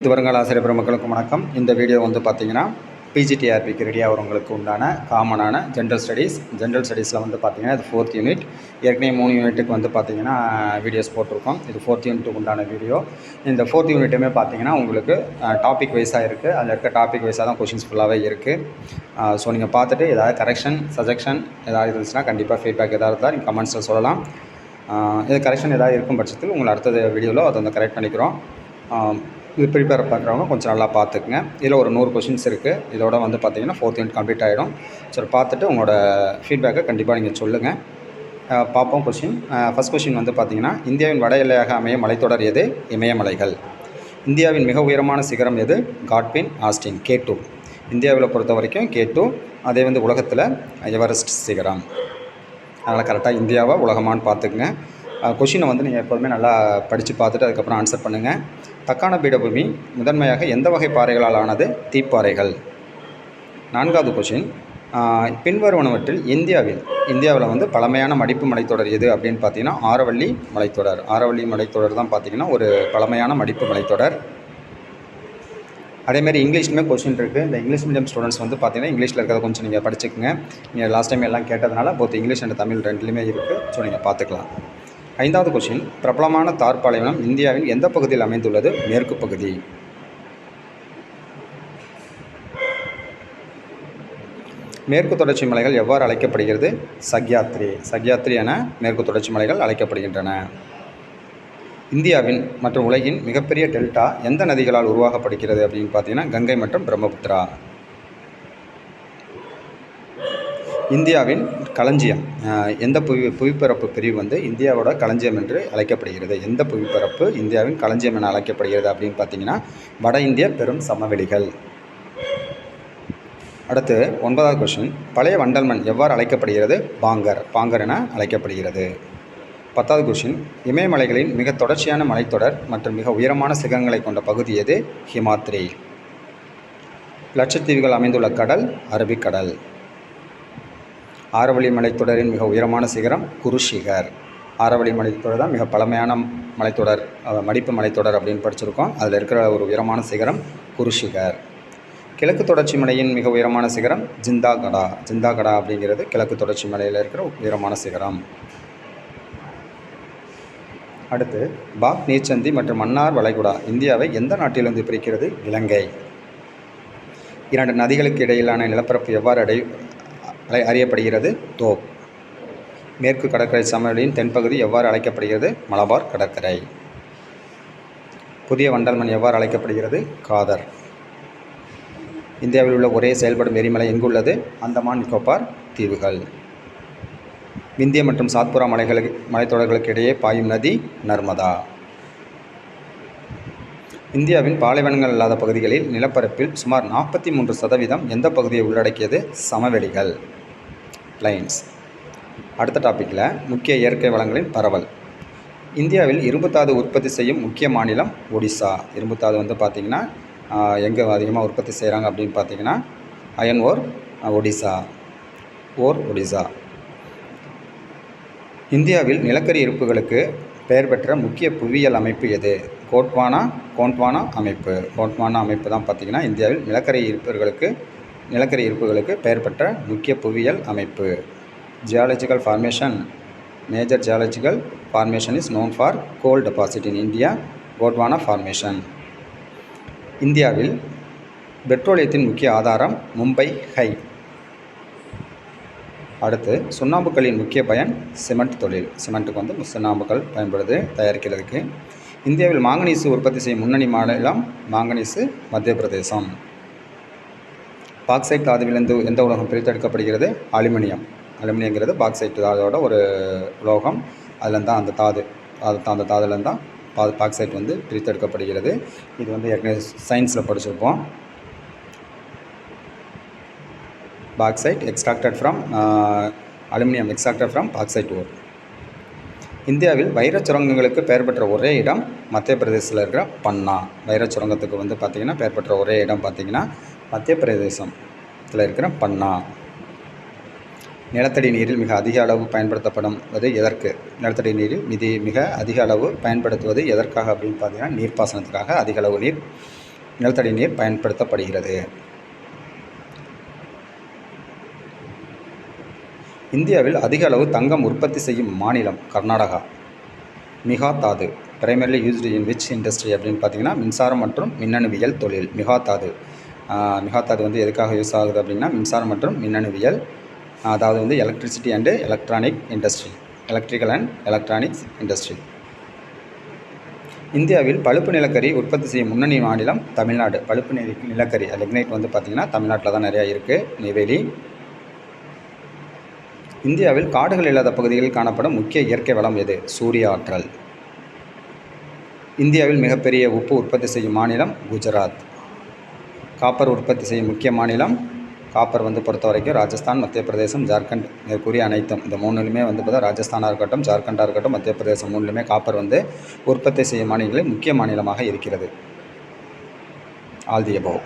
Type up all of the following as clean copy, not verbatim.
வருங்கால ஆசிரியர் பெருமக்களுக்கு வணக்கம். இந்த வீடியோ வந்து பார்த்தீங்கன்னா பிஜிடிஆர்பிக்கு ரெடி ஆகிறவங்களுக்கு உண்டான காமனான ஜென்ரல் ஸ்டடீஸில் வந்து பார்த்தீங்கன்னா இது 4th யூனிட். ஏற்கனவே 3 யூனிட்டுக்கு வந்து பார்த்தீங்கன்னா வீடியோஸ் போட்டிருக்கோம். இது 4th யூனிட்டுக்கு உண்டான வீடியோ. இந்த 4th யூனிட்டுமே பார்த்தீங்கன்னா உங்களுக்கு டாபிக் வைஸாக இருக்குது. அதில் இருக்க டாபிக் வைஸாக தான் கொஷின்ஸ் ஃபுல்லாகவே இருக்குது. ஸோ நீங்கள் பார்த்துட்டு ஏதாவது கரெக்ஷன் சஜெக்ஷன் ஏதாவது இருந்துச்சுன்னா கண்டிப்பாக ஃபீட்பேக் ஏதாவது இருந்தால் நீங்கள் கமெண்ட்ஸில் சொல்லலாம். இது கரெக்ஷன் ஏதாவது இருக்கும் பட்சத்தில் உங்களை அடுத்த வீடியோவில் அதை வந்து கரெக்ட் பண்ணிக்கிறோம். இது ப்ரிப்பேர் பண்ணுறவங்க கொஞ்சம் நல்லா பார்த்துக்குங்க. இதில் ஒரு 100 கொஷின்ஸ் இருக்குது. இதோட வந்து பார்த்தீங்கன்னா 4th யூனிட் கம்ப்ளீட் ஆகிடும். சரி, பார்த்துட்டு உங்களோட ஃபீட்பேக்கை கண்டிப்பாக நீங்கள் சொல்லுங்கள். பார்ப்போம். ஃபஸ்ட் கொஷின் வந்து பார்த்தீங்கன்னா, இந்தியாவின் வட எல்லையாக அமையும் மலைத்தொடர் எது? இமயமலைகள். இந்தியாவின் மிக உயரமான சிகரம் எது? காட்பின் ஆஸ்டின் K2. இந்தியாவில் பொறுத்த வரைக்கும் K2. அதே வந்து உலகத்தில் எவரெஸ்ட் சிகரம். அதனால் கரெக்டாக இந்தியாவை உலகமானு பார்த்துக்குங்க. கொஷினை வந்து நீங்கள் எப்போதுமே நல்லா படித்து பார்த்துட்டு அதுக்கப்புறம் ஆன்சர் பண்ணுங்கள். தக்கான பீடபூமி முதன்மையாக எந்த வகை பாறைகளால் ஆனது? தீப்பாறைகள். 4வது கொஷின், பின்வருவனவற்றில் இந்தியாவில் வந்து பழமையான மடிப்பு மலைத்தொடர் எது அப்படின்னு பார்த்தீங்கன்னா ஆரவல்லி மலைத்தொடர். ஆரவல்லி மலைத்தொடர் தான் பார்த்தீங்கன்னா ஒரு பழமையான மடிப்பு மலைத்தொடர். அதேமாதிரி இங்கிலீஷ்லுமே கொஷின் இருக்குது. இந்த இங்கிலீஷ் மீடியம் ஸ்டூடெண்ட்ஸ் வந்து பார்த்தீங்கன்னா இங்கிலீஷில் இருக்கிறத கொஞ்சம் நீங்கள் படிச்சுக்கோங்க. நீங்கள் லாஸ்ட் டைம் எல்லாம் கேட்டதுனால போத் இங்கிலீஷ் அண்ட் தமிழ் ரெண்டுலேயுமே இருக்குது. ஸோ நீங்கள் பார்த்துக்கலாம். 5வது கொஷின், பிரபலமான தார் பாலைவனம் இந்தியாவின் எந்த பகுதியில் அமைந்துள்ளது? மேற்கு பகுதி. மேற்கு தொடர்ச்சி மலைகள் எவ்வாறு அழைக்கப்படுகிறது? சக்யாத்ரி என மேற்கு தொடர்ச்சி மலைகள் அழைக்கப்படுகின்றன. இந்தியாவின் மற்றும் உலகின் மிகப்பெரிய டெல்டா எந்த நதிகளால் உருவாக்கப்படுகிறது அப்படின்னு பார்த்தீங்கன்னா கங்கை மற்றும் பிரம்மபுத்திரா. இந்தியாவின் களஞ்சியம் எந்த புவிப்பரப்பு பிரிவு வந்து இந்தியாவோட களஞ்சியம் என்று அழைக்கப்படுகிறது? எந்த புவிப்பரப்பு இந்தியாவின் களஞ்சியம் என அழைக்கப்படுகிறது அப்படின்னு பார்த்தீங்கன்னா வட இந்திய பெரும் சமவெளிகள். அடுத்து 9வது கொஷின், பழைய வண்டல் மண் எவ்வாறு அழைக்கப்படுகிறது? பாங்கர் என அழைக்கப்படுகிறது. 10வது கொஷின், இமயமலைகளின் மிக தொடர்ச்சியான மலைத்தொடர் மற்றும் மிக உயரமான சிகரங்களை கொண்ட பகுதி எது? ஹிமாத்ரி. லட்சத்தீவுகள் அமைந்துள்ள கடல் அரபிக்கடல். ஆரவல்லி மலைத்தொடரின் மிக உயரமான சிகரம் குருஷிகர். ஆரவல்லி மலைத்தொடர் தான் மிக பழமையான மலைத்தொடர், மடிப்பு மலைத்தொடர் அப்படின்னு படிச்சிருக்கோம். அதில் இருக்கிற ஒரு உயரமான சிகரம் குருஷிகர். கிழக்கு தொடர்ச்சி மலையின் மிக உயரமான சிகரம் ஜிந்தாகடா அப்படிங்கிறது கிழக்கு தொடர்ச்சி மலையில் இருக்கிற உயரமான சிகரம். அடுத்து, பாக் நீர்ச்சந்தி மற்றும் மன்னார் வளைகுடா இந்தியாவை எந்த நாட்டிலிருந்து பிரிக்கிறது? இலங்கை. 2 நதிகளுக்கு இடையிலான நிலப்பரப்பு எவ்வாறு அறியப்படுகிறது? தோப். மேற்கு கடற்கரை சமவெளியின் தென்பகுதி எவ்வாறு அழைக்கப்படுகிறது? மலபார் கடற்கரை. புதிய வண்டல் மண் எவ்வாறு அழைக்கப்படுகிறது? காதர். இந்தியாவில் உள்ள ஒரே செயல்படும் எரிமலை எங்குள்ளது? அந்தமான் நிக்கோபார் தீவுகள். விந்திய மற்றும் சாத்புரா மலைத்தொடர்களுக்கு இடையே பாயும் நதி நர்மதா. இந்தியாவின் பாலைவனங்கள் இல்லாத பகுதிகளில் நிலப்பரப்பில் சுமார் 43% எந்த பகுதியை உள்ளடக்கியது? சமவெளிகள், பிளைன்ஸ். அடுத்த டாப்பிக்கில் முக்கிய இயற்கை வளங்களின் பரவல். இந்தியாவில் இரும்புத்தாது உற்பத்தி செய்யும் முக்கிய மாநிலம் ஒடிசா. இரும்புத்தாது வந்து பார்த்திங்கன்னா எங்கே அதிகமாக உற்பத்தி செய்கிறாங்க அப்படின்னு பார்த்தீங்கன்னா அயன் ஓர் ஒடிசா. இந்தியாவில் நிலக்கரி இருப்புகளுக்கு பெயர் பெற்ற முக்கிய புவியியல் அமைப்பு எது? கோண்ட்வானா அமைப்பு. கோண்ட்வானா அமைப்பு தான் பார்த்திங்கன்னா இந்தியாவில் நிலக்கரி இருப்புகளுக்கு பெயர் பெற்ற முக்கிய புவியியல் அமைப்பு. Geological formation. Major geological formation is known for goal deposit in India. Gondwana formation. இந்தியாவில் பெட்ரோலியத்தின் முக்கிய ஆதாரம் மும்பை ஹை. அடுத்து, சுண்ணாம்புக்களின் முக்கிய பயன் சிமெண்ட் தொழில். சிமெண்ட்டுக்கு வந்து சுண்ணாம்புக்கள் பயன்படுது தயாரிக்கிறதுக்கு. இந்தியாவில் மாங்கனீசு உற்பத்தி செய்யும் முன்னணி மாநிலம் மத்திய பிரதேசம். பாக்சைட் தாதுவிலிருந்து எந்த உலோகம் பிரித்தெடுக்கப்படுகிறது? அலுமினியங்கிறது பாக்சைட் தாதோட ஒரு உலோகம். அதுலேருந்து தான் அந்த தாதுலேருந்து தான் பாக்சைட் வந்து பிரித்தெடுக்கப்படுகிறது. இது வந்து ஏற்கனவே சயின்ஸில் படிச்சிருப்போம். Bauxite extracted from aluminium extracted from bauxite ore. இந்தியாவில் வைரச் சுரங்கங்களுக்கு பெயர் பெற்ற ஒரே இடம் மத்திய பிரதேசத்தில் இருக்கிற பன்னா. வைரச் சுரங்கத்துக்கு வந்து பார்த்திங்கன்னா பெயர் பெற்ற ஒரே இடம் பார்த்திங்கன்னா மத்திய பிரதேசத்தில் இருக்கிற பன்னா. நிலத்தடி நீரில் மிக அதிக அளவு பயன்படுத்தப்படுவது எதற்கு? நிலத்தடி நீரில் மிக அதிக அளவு பயன்படுத்துவது எதற்காக அப்படின்னு பார்த்தீங்கன்னா நீர்ப்பாசனத்துக்காக அதிக அளவு நீர் நிலத்தடி நீர் பயன்படுத்தப்படுகிறது. இந்தியாவில் அதிக அளவு தங்கம் உற்பத்தி செய்யும் மாநிலம் கர்நாடகா. மிகா தாது primarily used in which industry அப்படின்னு பார்த்தீங்கன்னா மின்சாரம் மற்றும் மின்னணுவியல் தொழில். மிகா தாது வந்து எதுக்காக யூஸ் ஆகுது அப்படின்னா மின்சாரம் மற்றும் மின்னணுவியல், அதாவது வந்து electricity and electronic industry, electrical and electronics industry. இந்தியாவில் பழுப்பு நிலக்கரி உற்பத்தி செய்யும் முன்னணி மாநிலம் தமிழ்நாடு. பழுப்பு நிலக்கரி லிக்னைட் வந்து பார்த்திங்கன்னா தமிழ்நாட்டில் தான் நிறையா இருக்குது. நெய்வேலி. இந்தியாவில் காடுகள் இல்லாத பகுதிகளில் காணப்படும் முக்கிய இயற்கை வளம் எது? சூரிய ஆற்றல். இந்தியாவில் மிகப்பெரிய உப்பு உற்பத்தி செய்யும் மாநிலம் குஜராத். காப்பர் உற்பத்தி செய்யும் முக்கிய மாநிலம், காப்பர் வந்து பொறுத்த வரைக்கும் ராஜஸ்தான், மத்திய பிரதேசம், ஜார்க்கண்ட். மேற்கூறிய அனைத்தும் இந்த மூணுலையுமே வந்து பார்த்தா ராஜஸ்தானாக இருக்கட்டும், ஜார்க்கண்டாக இருக்கட்டும், மத்திய பிரதேசம் மூணுலையுமே காப்பர் வந்து உற்பத்தி செய்யும் மாநிலங்களில் முக்கிய மாநிலமாக இருக்கிறது. All the above.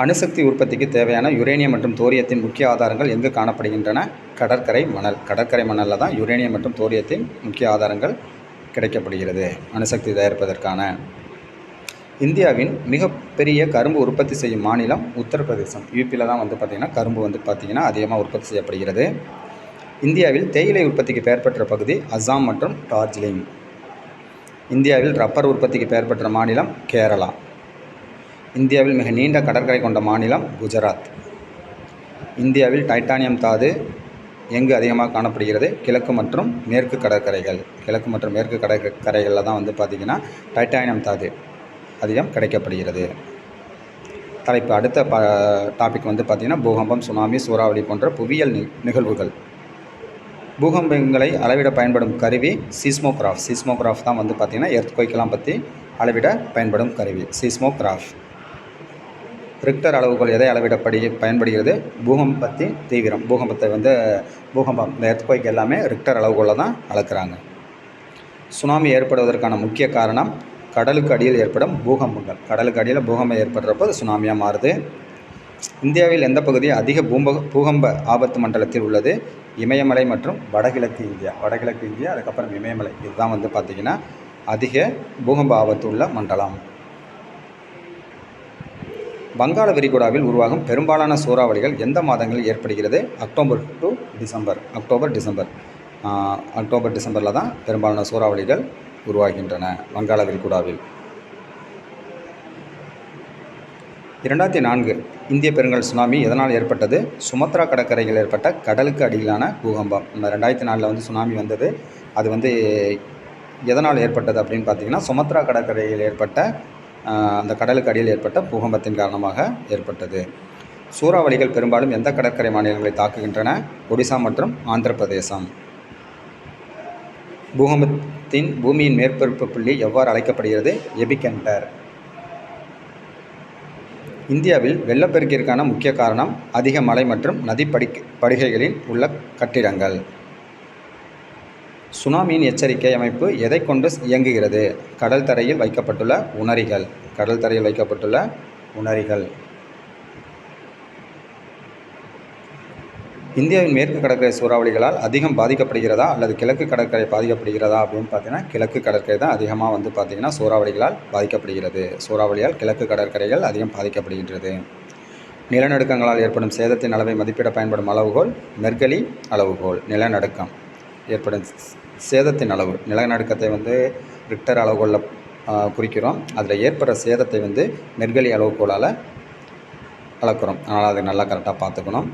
அணுசக்தி உற்பத்திக்கு தேவையான யுரேனியம் மற்றும் தோரியத்தின் முக்கிய ஆதாரங்கள் எங்கு காணப்படுகின்றன? கடற்கரை மணல். கடற்கரை மணலில் தான் யுரேனியம் மற்றும் தோரியத்தின் முக்கிய ஆதாரங்கள் கிடைக்கப்படுகிறது அணுசக்தி தயாரிப்பதற்கான. இந்தியாவின் மிகப்பெரிய கரும்பு உற்பத்தி செய்யும் மாநிலம் உத்தரப்பிரதேசம். யூபியில் தான் வந்து பார்த்திங்கன்னா கரும்பு வந்து பார்த்திங்கன்னா அதிகமாக உற்பத்தி செய்யப்படுகிறது. இந்தியாவில் தேயிலை உற்பத்திக்கு பெயர் பெற்ற பகுதி அஸ்ஸாம் மற்றும் டார்ஜிலிங். இந்தியாவில் ரப்பர் உற்பத்திக்கு பெயர் பெற்ற மாநிலம் கேரளா. இந்தியாவில் மிக நீண்ட கடற்கரை கொண்ட மாநிலம் குஜராத். இந்தியாவில் டைட்டானியம் தாது எங்கு அதிகமாக காணப்படுகிறது? கிழக்கு மற்றும் மேற்கு கடற்கரைகள். கிழக்கு மற்றும் மேற்கு கடற்கரைகளில் தான் வந்து பார்த்திங்கன்னா டைட்டானியம் தாது அதிகம் கிடைக்கப்படுகிறது. தலைப்பு அடுத்த டாபிக் வந்து பார்த்திங்கன்னா பூகம்பம், சுனாமி, சூறாவளி போன்ற புவியியல் நிகழ்வுகள். பூகம்பங்களை அளவிட பயன்படும் கருவி சீஸ்மோகிராஃப். சீஸ்மோகிராஃப் தான் வந்து பார்த்திங்கன்னா எர்த்குவைக்கெல்லாம் பற்றி அளவிட பயன்படும் கருவி சீஸ்மோகிராஃப். ரிக்டர் அளவுகோல் எதை அளவிட பயன்படுகிறது? பூகம்பத்தின் தீவிரம். பூகம்பம் இந்த எர்த்குவைக் எல்லாமே ரிக்டர் அளவுகோலில் தான் அளக்குறாங்க. சுனாமி ஏற்படுவதற்கான முக்கிய காரணம் கடலுக்கு அடியில் ஏற்படும் பூகம்பங்கள். கடலுக்கு அடியில் பூகம்பம் ஏற்படுறப்போ அது சுனாமியாக மாறுது. இந்தியாவில் எந்த பகுதி அதிக பூகம்ப ஆபத்து மண்டலத்தில் உள்ளது? இமயமலை மற்றும் வடகிழக்கு இந்தியா. அதுக்கப்புறம் இமயமலை, இதுதான் வந்து பார்த்திங்கன்னா அதிக பூகம்ப ஆபத்து உள்ள மண்டலம். வங்காள விரிகுடாவில் உருவாகும் பெரும்பாலான சூறாவளிகள் எந்த மாதங்களில் ஏற்படுகிறது? October to December. அக்டோபர் டிசம்பரில் தான் பெரும்பாலான சூறாவளிகள் உருவாகின்றன வங்காள விரிகுடாவில். 2004 இந்திய பெருங்கடல் சுனாமி எதனால் ஏற்பட்டது? சுமத்ரா கடற்கரையில் ஏற்பட்ட கடலுக்கு அடியிலான பூகம்பம். நம்ம 2004 வந்து சுனாமி வந்தது. அது வந்து எதனால் ஏற்பட்டது அப்படின்னு பார்த்திங்கன்னா சுமத்ரா கடற்கரையில் ஏற்பட்ட அந்த கடலுக்கு அடியில் ஏற்பட்ட பூகம்பத்தின் காரணமாக ஏற்பட்டது. சூறாவளிகள் பெரும்பாலும் எந்த கடற்கரை மாநிலங்களை தாக்குகின்றன? ஒடிசா மற்றும் ஆந்திர பிரதேசம். பூகம்பத்தின் பூமியின் மேற்பரப்பு புள்ளி எவ்வாறு அழைக்கப்படுகிறது? எபிசென்டர். இந்தியாவில் வெள்ளப்பெருக்கிற்கான முக்கிய காரணம் அதிக மழை மற்றும் நதி படுகைகளில் உள்ள கட்டிடங்கள். சுனாமியின் எச்சரிக்கை அமைப்பு எதை கொண்டு இயங்குகிறது? கடல் தரையில் வைக்கப்பட்டுள்ள உணரிகள். இந்தியாவின் மேற்கு கடற்கரை சூறாவளிகளால் அதிகம் பாதிக்கப்படுகிறதா அல்லது கிழக்கு கடற்கரை பாதிக்கப்படுகிறதா அப்படின்னு பார்த்தீங்கன்னா கிழக்கு கடற்கரை தான் அதிகமாக வந்து பார்த்திங்கன்னா சூறாவளிகளால் பாதிக்கப்படுகிறது. சூறாவளியால் கிழக்கு கடற்கரைகள் அதிகம் பாதிக்கப்படுகின்றது. நிலநடுக்கங்களால் ஏற்படும் சேதத்தின் அளவை மதிப்பிட பயன்படும் அளவுகோல் மெர்கலி அளவுகோல். நிலநடுக்கம் ஏற்படும் சேதத்தின் அளவு, நிலநடுக்கத்தை வந்து ரிக்டர் அளவுகோலில் குறிக்கிறோம். அதில் ஏற்படுற சேதத்தை வந்து மெர்கலி அளவுகோலால் அளக்கிறோம். அதனால் அதை நல்லா கரெக்டாக பார்த்துக்கணும்.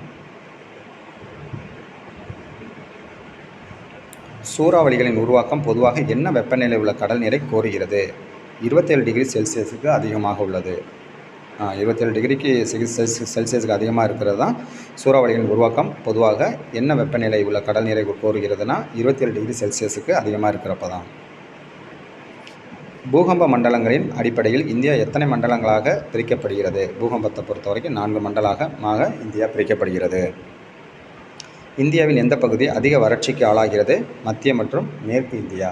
சூறாவளிகளின் உருவாக்கம் பொதுவாக என்ன வெப்பநிலை உள்ள கடல் நீரை கோருகிறது? 27 டிகிரி செல்சியஸுக்கு அதிகமாக உள்ளது. 27 டிகிரிக்கு செல்சியஸுக்கு அதிகமாக இருக்கிறது தான் சூறாவளிகளின் உருவாக்கம். பொதுவாக என்ன வெப்பநிலை உள்ள கடல் நீரை கோருகிறதுனா 27 டிகிரி செல்சியஸுக்கு அதிகமாக இருக்கிறப்ப தான். பூகம்ப மண்டலங்களின் அடிப்படையில் இந்தியா எத்தனை மண்டலங்களாக பிரிக்கப்படுகிறது? பூகம்பத்தை பொறுத்த வரைக்கும் 4 மண்டலமாக இந்தியா பிரிக்கப்படுகிறது. இந்தியாவின் எந்த பகுதி அதிக வறட்சிக்கு ஆளாகிறது? மத்திய மற்றும் மேற்கு இந்தியா.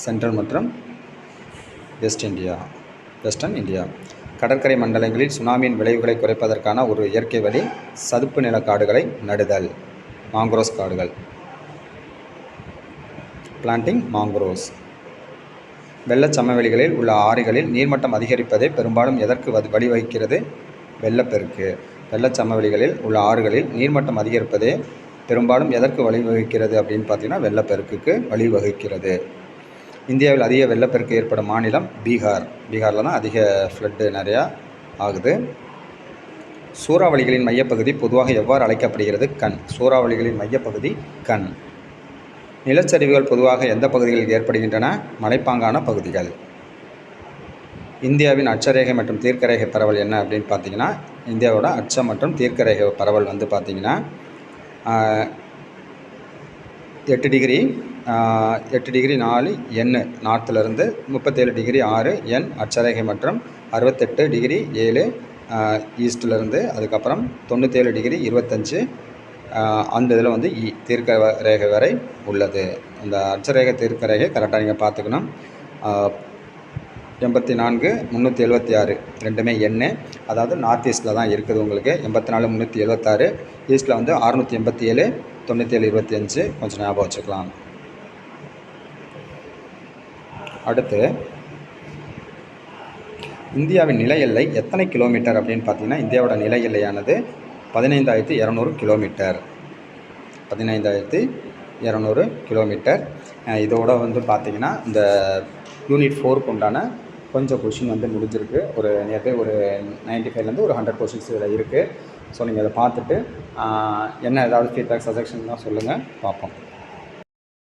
சென்ட்ரல் மற்றும் வெஸ்டர்ன் இந்தியா. கடற்கரை மண்டலங்களில் சுனாமியின் விளைவுகளை குறைப்பதற்கான ஒரு இயற்கை வழி சதுப்பு நில காடுகளை நடுதல். மாங்க்ரோஸ் காடுகள். Planting mangroves. வெள்ளச் சமவெளிகளில் உள்ள ஆறுகளில் நீர்மட்டம் அதிகரிப்பதே பெரும்பாலும் எதற்கு வழிவகுக்கிறது? வெள்ளப்பெருக்கு. வெள்ளச் சமவெளிகளில் உள்ள ஆறுகளில் நீர்மட்டம் அதிகரிப்பதே பெரும்பாலும் எதற்கு வழிவகுக்கிறது அப்படின்னு பார்த்தீங்கன்னா வெள்ளப்பெருக்குக்கு வழிவகுக்கிறது. இந்தியாவில் அதிக வெள்ளப்பெருக்கு ஏற்படும் மாநிலம் பீகார். பீகாரில் தான் அதிக ஃப்ளட்டு நிறையா ஆகுது. சூறாவளிகளின் மையப்பகுதி பொதுவாக எவ்வாறு அழைக்கப்படுகிறது? கண். சூறாவளிகளின் மையப்பகுதி கண். நிலச்சரிவுகள் பொதுவாக எந்த பகுதிகளில் ஏற்படுகின்றன? மலைப்பாங்கான பகுதிகள். இந்தியாவின் அட்சரேகை மற்றும் தீர்க்கரேகை பரவல் என்ன அப்படின்னு பார்த்தீங்கன்னா, இந்தியாவோட அச்சம் மற்றும் தீர்க்கரேகை பரவல் வந்து பார்த்திங்கன்னா 8 டிகிரி 4 எண் நார்த்திலிருந்து 37 டிகிரி 6 எண் அட்சரேகை மற்றும் 68 டிகிரி 7 ஈஸ்டிலிருந்து அதுக்கப்புறம் 97 டிகிரி 25 அந்த இதில் வந்து தீர்க்க ரேகை வரை உள்ளது. அந்த அட்சரேகை தீர்க்க ரேகை கரெக்டாக நீங்கள் பார்த்துக்கணும். 84 376 ரெண்டுமே எண்ணு, அதாவது நார்த் ஈஸ்ட்டில் தான் இருக்குது உங்களுக்கு. 84 376 ஈஸ்ட்டில் வந்து 687 97 25 கொஞ்சம் ஞாபகம் வச்சுக்கலாம். அடுத்து இந்தியாவின் நில எல்லை எத்தனை கிலோமீட்டர் அப்படின்னு பார்த்தீங்கன்னா, இந்தியாவோட நில எல்லையானது 15,200 கிலோமீட்டர். 15,200 கிலோமீட்டர். இதோட வந்து பார்த்திங்கன்னா இந்த யூனிட் 4க்கு உண்டான கொஞ்சம் கொஷின் வந்து முடிஞ்சிருக்கு. ஒரு நியர்பை ஒரு 95லேருந்து ஒரு 100 கொஷின்ஸ் இதில் இருக்குது. ஸோ நீங்கள் அதை பார்த்துட்டு என்ன ஏதாவது ஃபீட்பேக் சஜஷன் தான் சொல்லுங்கள், பார்ப்போம்.